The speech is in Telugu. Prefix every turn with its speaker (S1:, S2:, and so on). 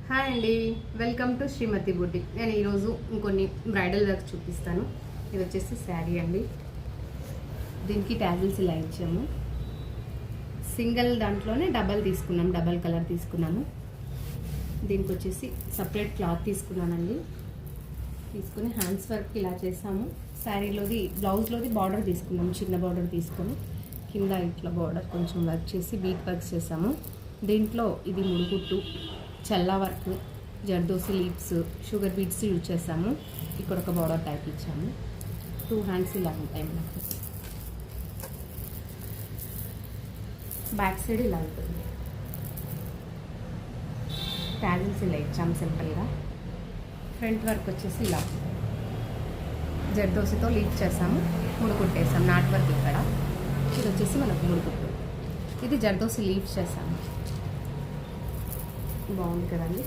S1: హాయ్ అండి, వెల్కమ్ టు శ్రీమతి బుటిక్. నేను ఈరోజు ఇంకొన్ని బ్రైడల్ వర్క్ చూపిస్తాను. ఇది వచ్చేసి శారీ అండి. దీనికి ట్యాజిల్స్ ఇలా ఇచ్చాము. సింగిల్ దాంట్లోనే డబల్ తీసుకున్నాము, డబల్ కలర్ తీసుకున్నాము. దీనికి వచ్చేసి సపరేట్ క్లాత్ తీసుకున్నానండి. తీసుకుని హ్యాండ్స్ వర్క్ ఇలా చేసాము. శారీలోది బ్లౌజ్లోది బార్డర్ తీసుకున్నాము, చిన్న బార్డర్ తీసుకొని కింద ఇట్లా బార్డర్ కొంచెం వర్క్ చేసి బీట్ వర్క్ చేసాము. దీంట్లో ఇది ముడుగుట్టు, చల్లా వర్క్, జర్దోసి లీవ్స్, షుగర్ బీడ్స్ యూజ్ చేసాము. ఇక్కడ ఒక బార్డర్ టైప్ ఇచ్చాము. 2 హ్యాండ్స్ ఇలా ఉంటాయి మనకు. బ్యాక్ సైడ్ ఇలా ఉంటుంది. ట్యాజిల్స్ ఇలా ఇచ్చాము సింపుల్గా. ఫ్రంట్ వర్క్ వచ్చేసి ఇలా జర్దోసితో లీవ్ చేసాము, ముడుకుట్టేసాం. నాట్ వర్క్ ఇక్కడ. ఇది వచ్చేసి మనకు ముడుకుట్టు. ఇది జర్దోసి లీవ్స్ చేసాము. బాగుంది కదండి.